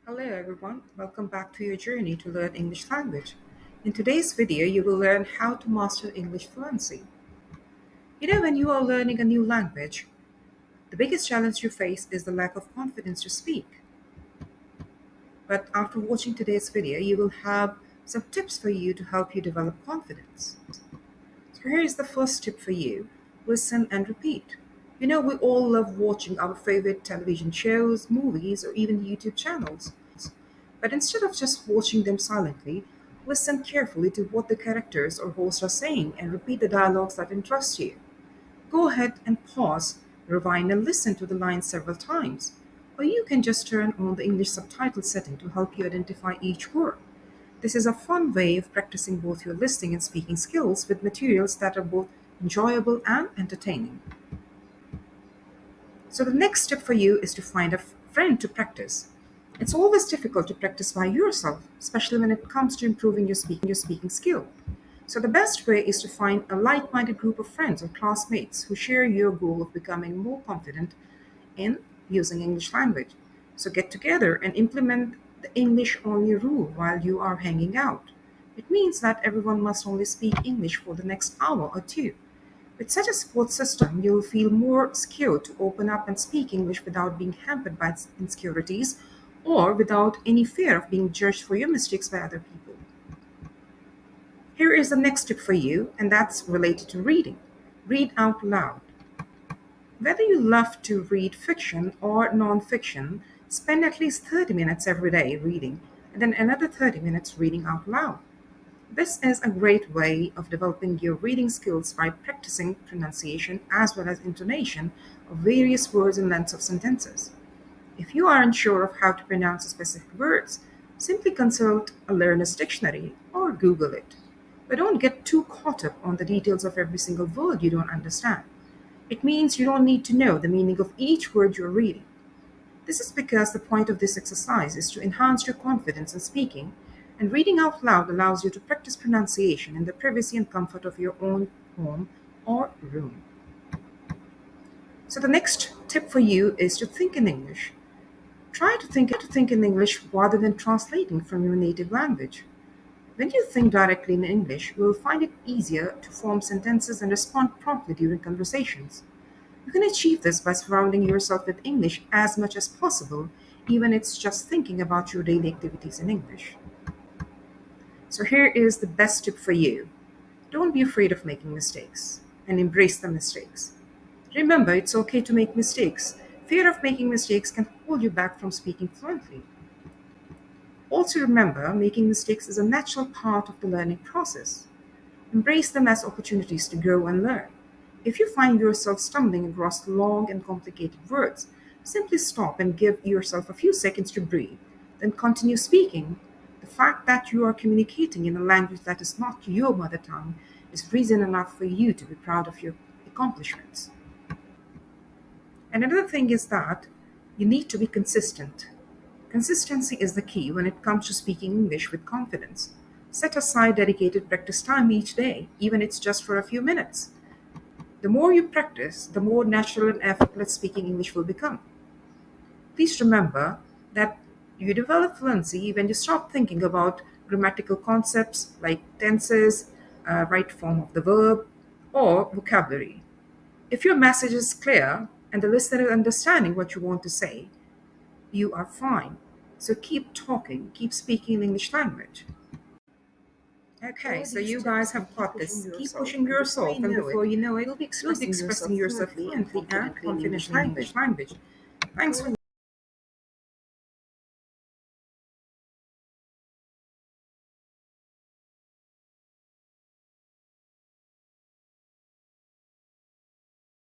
Hello everyone, welcome back to your journey to learn English language. In today's video, you will learn how to master English fluency. When you are learning a new language, the biggest challenge you face is the lack of confidence to speak. But after watching today's video, you will have some tips for you to help you develop confidence. So here is the first tip for you. Listen and repeat. We all love watching our favorite television shows, movies, or even YouTube channels. But instead of just watching them silently, listen carefully to what the characters or hosts are saying and repeat the dialogues that interest you. Go ahead and pause, rewind, and listen to the lines several times. Or you can just turn on the English subtitle setting to help you identify each word. This is a fun way of practicing both your listening and speaking skills with materials that are both enjoyable and entertaining. So, the next step for you is to find a friend to practice. It's always difficult to practice by yourself, especially when it comes to improving your speaking skill. So, the best way is to find a like minded group of friends or classmates who share your goal of becoming more confident in using English language. So, get together and implement the English only rule while you are hanging out. It means that everyone must only speak English for the next hour or two. With such a support system, you'll feel more secure to open up and speak English without being hampered by insecurities or without any fear of being judged for your mistakes by other people. Here is the next tip for you, and that's related to reading. Read out loud. Whether you love to read fiction or nonfiction, spend at least 30 minutes every day reading, and then another 30 minutes reading out loud. This is a great way of developing your reading skills by practicing pronunciation as well as intonation of various words and lengths of sentences. If you are unsure of how to pronounce specific words, simply consult a learner's dictionary or Google it. But don't get too caught up on the details of every single word you don't understand. It means you don't need to know the meaning of each word you're reading. This is because the point of this exercise is to enhance your confidence in speaking, and reading out loud allows you to practice pronunciation in the privacy and comfort of your own home or room. So, the next tip for you is to think in English. Try to think in English rather than translating from your native language. When you think directly in English, you will find it easier to form sentences and respond promptly during conversations. You can achieve this by surrounding yourself with English as much as possible, even if it's just thinking about your daily activities in English. So, here is the best tip for you. Don't be afraid of making mistakes and embrace the mistakes. Remember, it's okay to make mistakes. Fear of making mistakes can hold you back from speaking fluently. Also, remember, making mistakes is a natural part of the learning process. Embrace them as opportunities to grow and learn. If you find yourself stumbling across long and complicated words, simply stop and give yourself a few seconds to breathe, then continue speaking. The fact that you are communicating in a language that is not your mother tongue is reason enough for you to be proud of your accomplishments. And another thing is that you need to be consistent. Consistency is the key when it comes to speaking English with confidence. Set aside dedicated practice time each day, even if it's just for a few minutes. The more you practice, the more natural and effortless speaking English will become. Please remember that you develop fluency when you stop thinking about grammatical concepts like tenses, right form of the verb, or vocabulary. If your message is clear and the listener is understanding what you want to say, you are fine. So keep talking, keep speaking English language. Okay, Follow so these you tips guys and have keep got pushing this. Keep yourself, pushing and before yourself, you and know it, before you know it, you'll be you'll be expressing yourself expressing yourself fluently and fluently and confidently in English confidently in language. English language. Thanks for